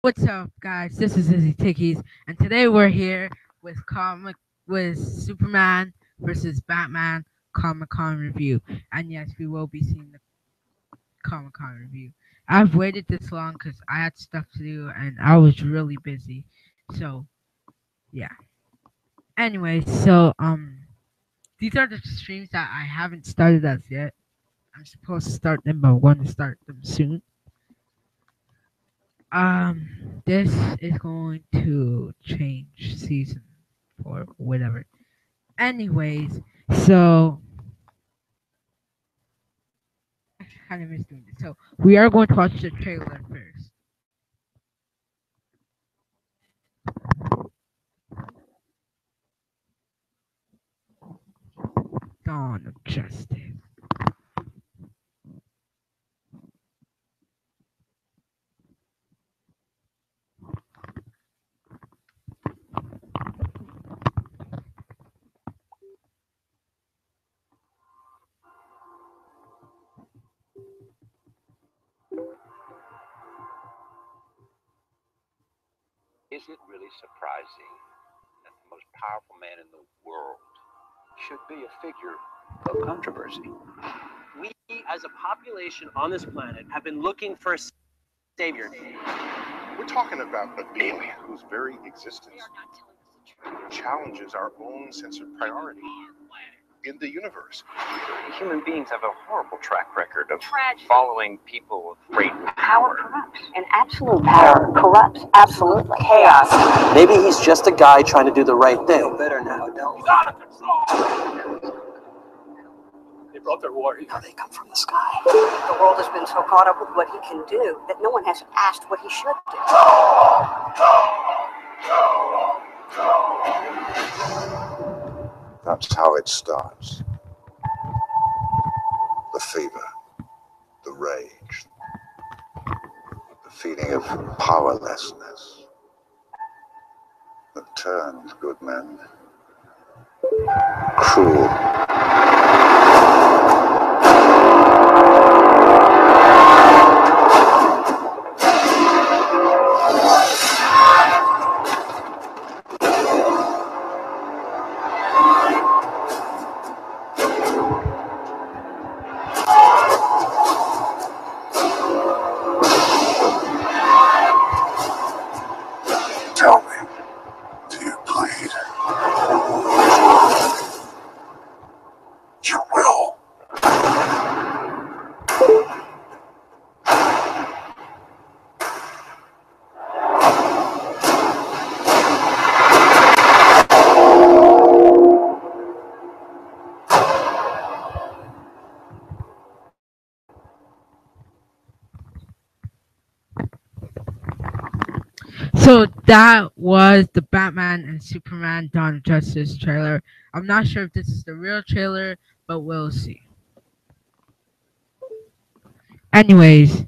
What's up, guys? This is Izzy Tickies, and today we're here with Superman versus Batman Comic Con review. And yes, we will be seeing the Comic Con review. I've waited this long because I had stuff to do and I was really busy. So yeah. Anyway, these are the streams that I haven't started as yet. I'm supposed to start them, but I'm going to start them soon. This is going to change season or whatever. Anyways, so I kind of missed doing this. So we are going to watch the trailer first. Dawn of Justice. Is it really surprising that the most powerful man in the world should be a figure of controversy? We, as a population on this planet, have been looking for a savior. We're talking about a being whose very existence challenges our own sense of priority in the universe. Human beings have a horrible track record of following people with great Power corrupts, and absolute power corrupts absolutely. Chaos. Maybe he's just a guy trying to do the right thing. Better now, don't. He's out of control! They brought their warriors. Now they come from the sky. The world has been so caught up with what he can do that no one has asked what he should do. That's how it starts. The fever, the rage, the feeling of powerlessness that turns good men cruel. Tell me, do you bleed? You will. So that was the Batman and Superman Dawn of Justice trailer. I'm not sure if this is the real trailer, but we'll see. Anyways,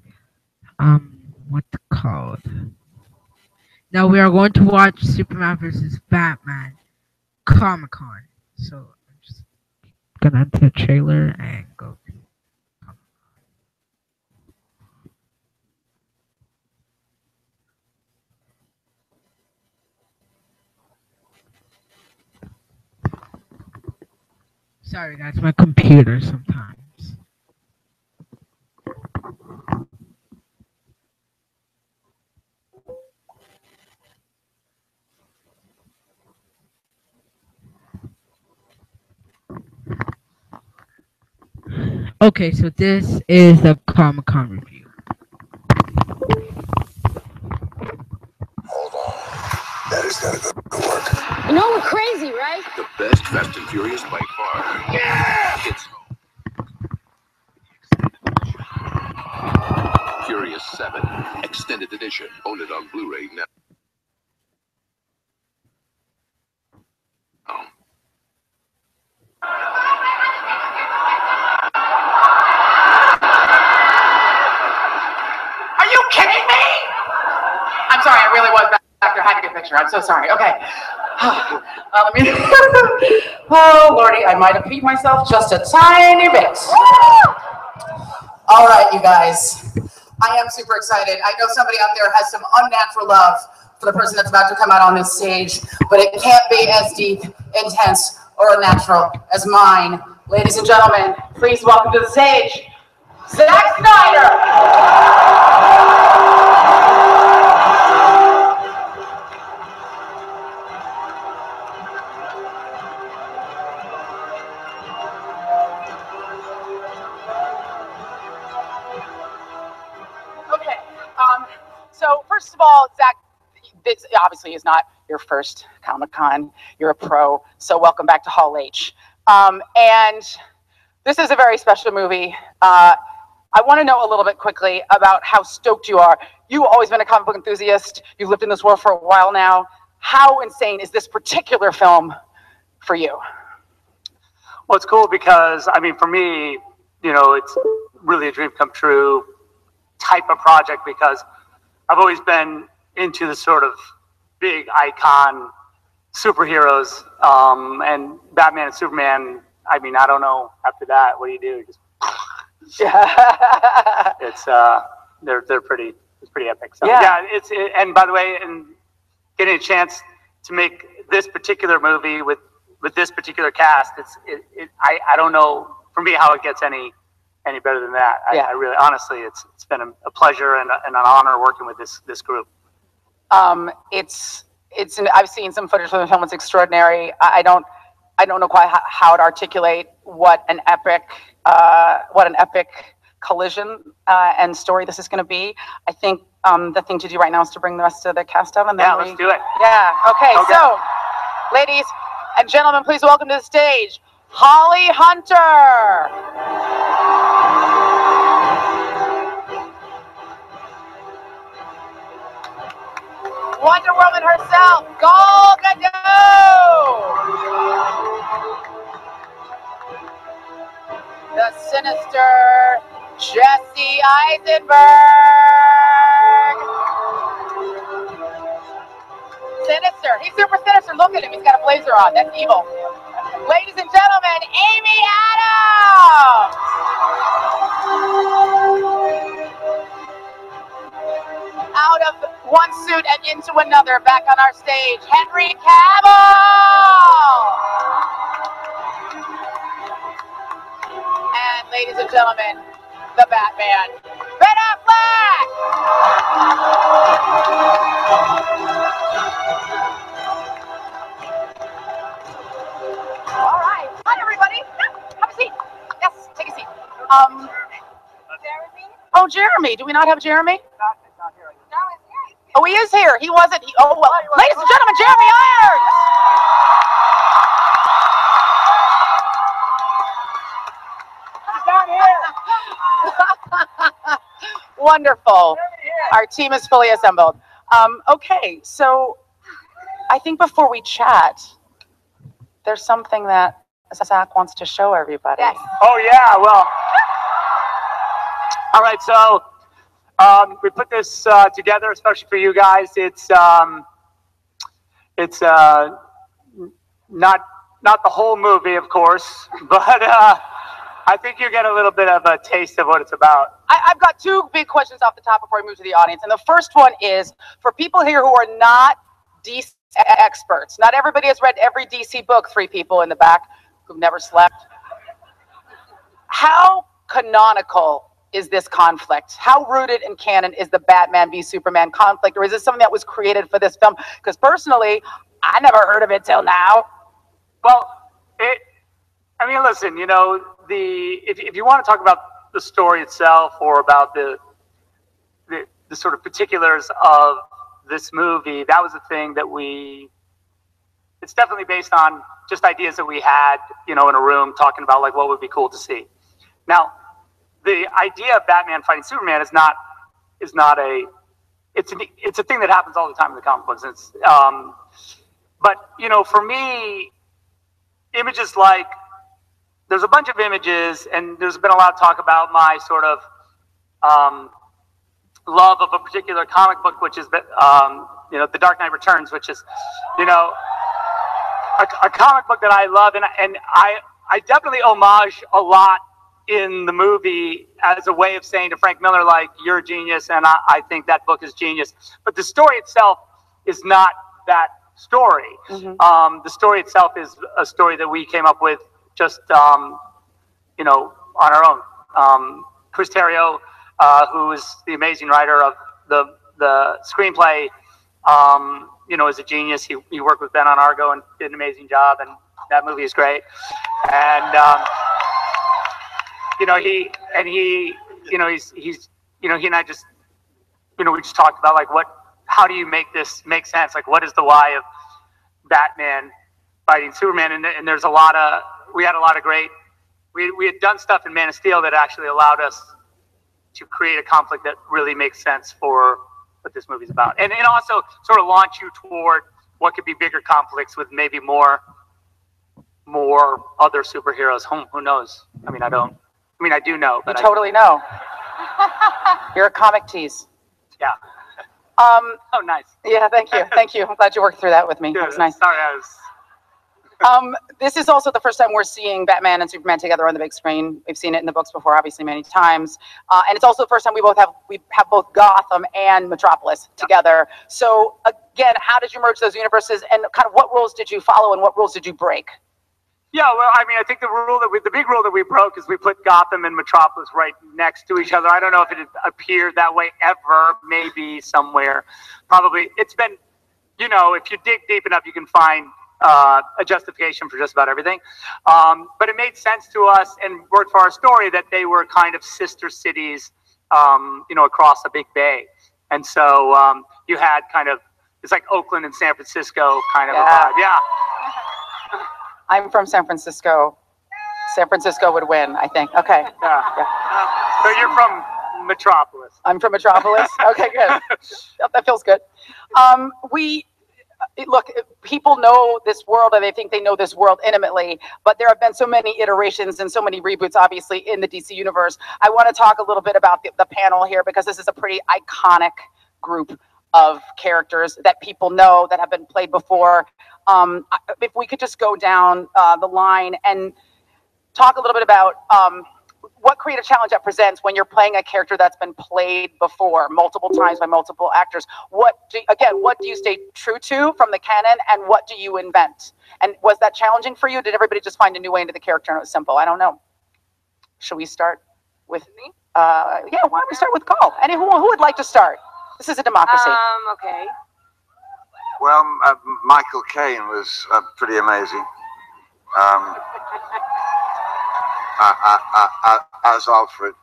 what's it called? Now we are going to watch Superman versus Batman Comic Con. So I'm just gonna enter the trailer and go. Sorry guys, my computer sometimes. Okay, so this is the Comic Con review. Hold on. That is gotta go to work. You know we're crazy, right? The best Fast and Furious by far. Yeah! It's Furious 7 Extended Edition. Own it on Blu-ray now. Are you kidding me? I'm sorry, I really was back after having a picture. I'm so sorry. Okay. Let me. Oh, Lordy, I might have peed myself just a tiny bit. All right, you guys. I am super excited. I know somebody out there has some unnatural love for the person that's about to come out on this stage, but it can't be as deep, intense, or unnatural as mine. Ladies and gentlemen, please welcome to the stage, Zack Snyder. Okay, so first of all, Zack, this obviously is not your first Comic-Con. You're a pro, so welcome back to Hall H. And this is a very special movie. I want to know a little bit quickly about how stoked you are. You've always been a comic book enthusiast. You've lived in this world for a while now. How insane is this particular film for you? Well, it's cool because, I mean, for me, you know, it's really a dream come true type of project because I've always been into the sort of big icon superheroes, and Batman and Superman. I mean, I don't know after that, what do you do? Just it's they're pretty, it's pretty epic. So, yeah, and by the way, and getting a chance to make this particular movie with this particular cast, I don't know for me how it gets any better than that. I really, honestly, it's been a pleasure and an honor working with this group. I've seen some footage from the film. It's extraordinary. I don't know quite how to articulate what an epic collision and story this is going to be. I think the thing to do right now is to bring the rest of the cast out, and then let's do it. Yeah. Okay. So, ladies and gentlemen, please welcome to the stage Holly Hunter. Wonder Woman herself, Gal Gadot. The sinister Jesse Eisenberg. Sinister. He's super sinister. Look at him. He's got a blazer on. That's evil. Ladies and gentlemen, Amy Adams. Out of one suit and into another, back on our stage, Henry Cavill. And ladies and gentlemen, the Batman, Ben Affleck. All right. Hi, everybody. Have a seat. Yes, take a seat. Jeremy? Oh, Jeremy. Do we not have Jeremy? Not here. No, he's here. Oh, he is here. He wasn't. Oh, well. Ladies and gentlemen, Jeremy Irons. Wonderful. Our team is fully assembled. Okay, so I think before we chat, there's something that Zack wants to show everybody. Yes. Oh yeah, well. All right, so we put this together, especially for you guys. It's not the whole movie, of course, but I think you get a little bit of a taste of what it's about. I've got two big questions off the top before I move to the audience. And the first one is, for people here who are not DC experts, not everybody has read every DC book, 3 people in the back who've never slept. How canonical is this conflict? How rooted in canon is the Batman v Superman conflict? Or is this something that was created for this film? Because personally, I never heard of it till now. Well, I mean, listen, you know, if you want to talk about the story itself or about the sort of particulars of this movie, that was the thing that it's definitely based on just ideas that we had, you know, in a room talking about like what would be cool to see. Now, the idea of Batman fighting Superman it's a thing that happens all the time in the comic books. But you know, for me, images like, there's a bunch of images, and there's been a lot of talk about my sort of love of a particular comic book, which is you know, The Dark Knight Returns, which is, you know, a comic book that I love, and I definitely homage a lot in the movie as a way of saying to Frank Miller, like, you're a genius, and I think that book is genius. But the story itself is not that story. The story itself is a story that we came up with just, you know, on our own. Chris Terrio, who is the amazing writer of the screenplay, you know, is a genius. He worked with Ben on Argo and did an amazing job, and that movie is great. And you know, he you know, he's you know, he and I just, you know, we just talked about like how do you make this make sense? Like, what is the why of Batman fighting Superman? And there's we had a lot of great. We had done stuff in Man of Steel that actually allowed us to create a conflict that really makes sense for what this movie's about, and also sort of launch you toward what could be bigger conflicts with maybe more other superheroes. Who knows? I mean, I do know, but you totally know. You're a comic tease. Yeah. Oh, nice. Yeah, thank you. Thank you. I'm glad you worked through that with me. That was nice. Sorry, this is also the first time we're seeing Batman and Superman together on the big screen. We've seen it in the books before, obviously, many times. And it's also the first time we have both Gotham and Metropolis together. So again, how did you merge those universes, and kind of what rules did you follow and what rules did you break? Yeah, well, I mean, I think the big rule that we broke is we put Gotham and Metropolis right next to each other. I don't know if it had appeared that way ever, maybe somewhere. Probably. It's been, you know, if you dig deep enough, you can find a justification for just about everything. But it made sense to us and worked for our story that they were kind of sister cities, you know, across a big bay. And so you had kind of, it's like Oakland and San Francisco kind of a vibe. Yeah. I'm from San Francisco. San Francisco would win, I think. Okay. Yeah. So you're from Metropolis. I'm from Metropolis. Okay, good. That feels good. Look, people know this world, and they think they know this world intimately, but there have been so many iterations and so many reboots, obviously, in the DC universe. I want to talk a little bit about the panel here, because this is a pretty iconic group of characters that people know, that have been played before. If we could just go down the line and talk a little bit about what creative challenge that presents when you're playing a character that's been played before multiple times by multiple actors. What do you stay true to from the canon, and what do you invent? And was that challenging for you? Did everybody just find a new way into the character and it was simple? I don't know. Should we start with me? Yeah, why don't we start with Cole? Who would like to start? This is a democracy. Okay. Well, Michael Caine was pretty amazing. As Alfred.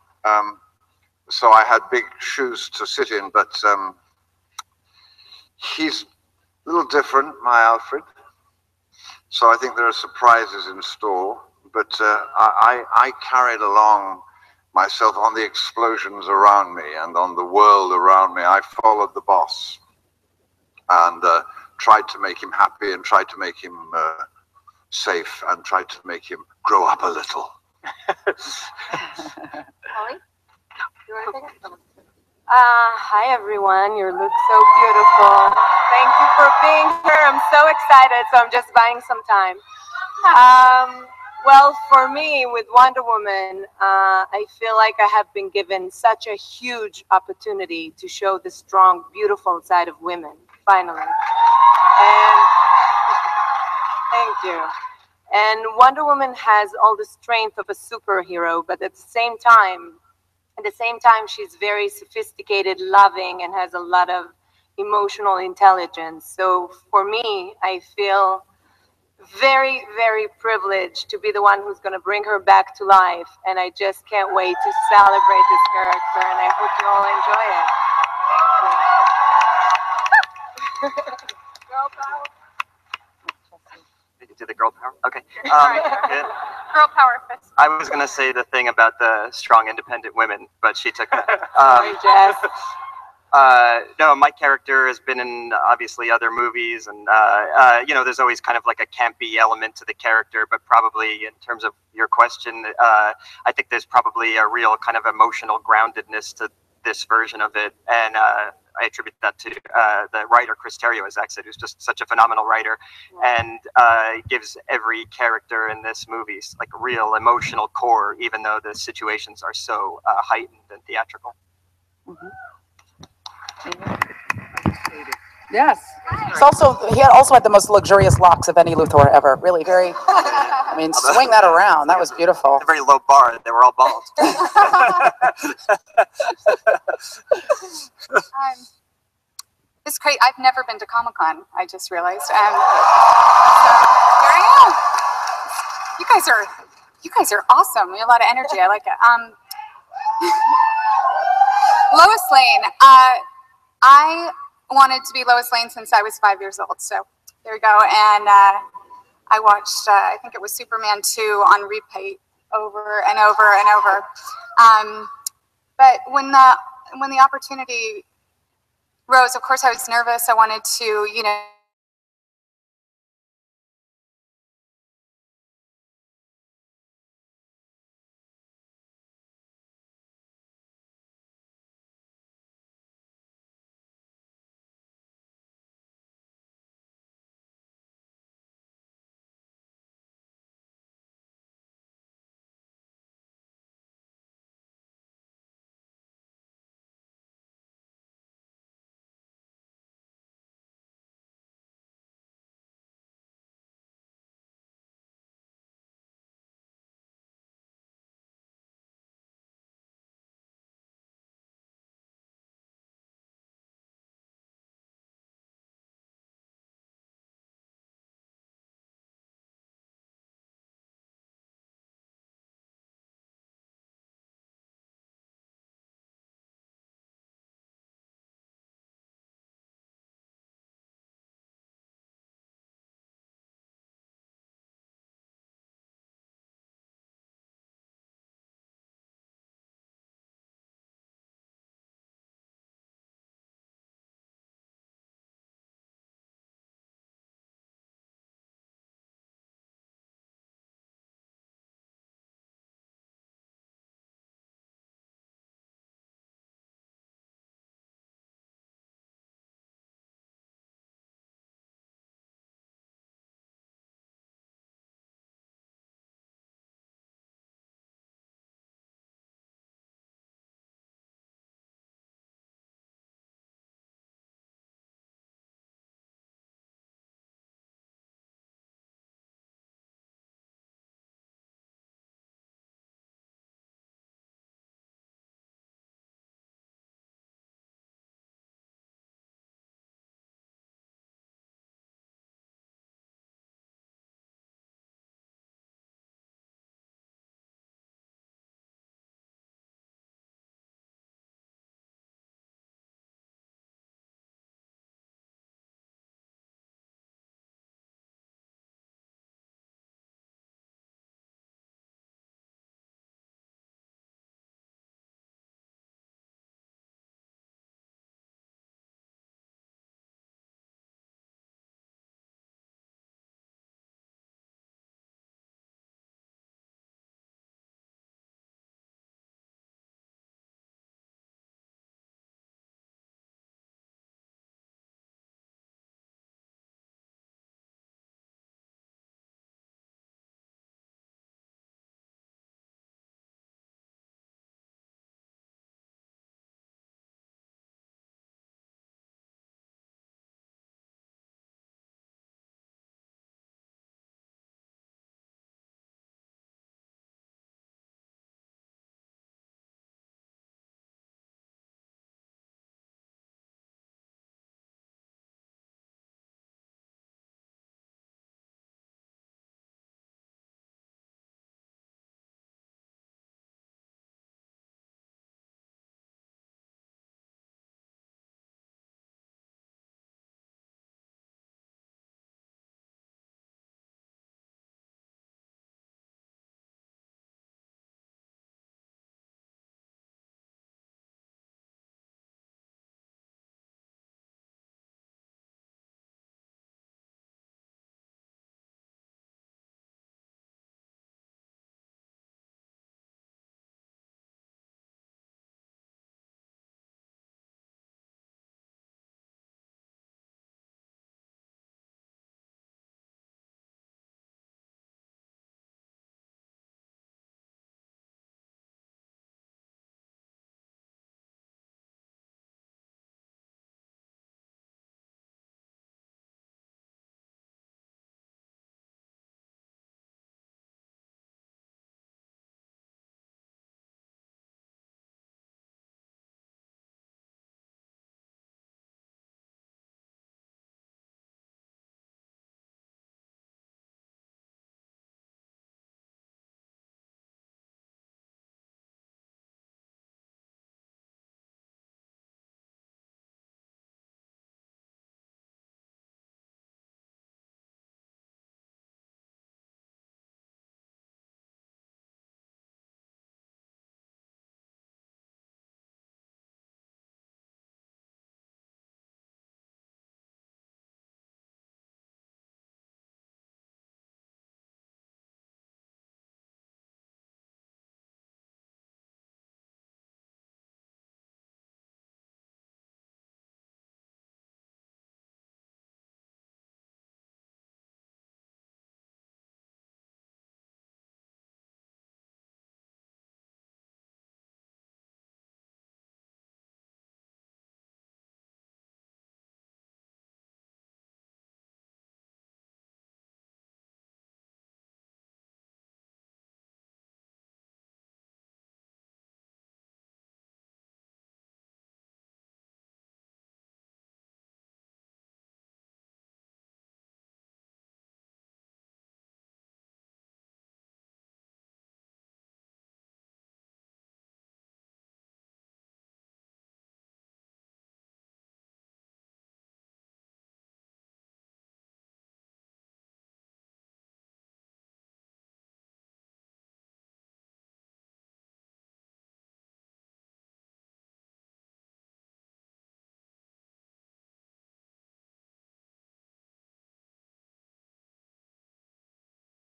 So I had big shoes to sit in, but he's a little different, my Alfred. So I think there are surprises in store, but I carried along myself on the explosions around me and on the world around me. I followed the boss and tried to make him happy and tried to make him safe and tried to make him grow up a little. Holly? You want to take it? Hi everyone, you look so beautiful. Thank you for being here. I'm so excited, so I'm just buying some time. Well, for me, with Wonder Woman, I feel like I have been given such a huge opportunity to show the strong, beautiful side of women, finally. And thank you. And Wonder Woman has all the strength of a superhero, but at the same time, she's very sophisticated, loving, and has a lot of emotional intelligence. So for me, I feel very, very privileged to be the one who's going to bring her back to life. And I just can't wait to celebrate this character, and I hope you all enjoy it. Girl power. To the girl power? Okay. Girl power fist. I was going to say the thing about the strong, independent women, but she took that. Sorry, Jess. No, my character has been in obviously other movies, and you know, there's always kind of like a campy element to the character, but probably in terms of your question, I think there's probably a real kind of emotional groundedness to this version of it, and I attribute that to the writer Chris Terrio, as Zach said, who's just such a phenomenal writer, and gives every character in this movie like a real emotional core, even though the situations are so heightened and theatrical. Yes. It's also, he also had the most luxurious locks of any Luthor ever. Really, very. I mean, swing that around. That was beautiful. A very low bar. They were all bald. It's great. I've never been to Comic-Con. I just realized. Here I am. You guys are awesome. You have a lot of energy. I like it. Lois Lane. I wanted to be Lois Lane since I was 5 years old. So there we go. And I watched, I think it was Superman 2 on repeat over and over and over. But when the opportunity rose, of course I was nervous. I wanted to,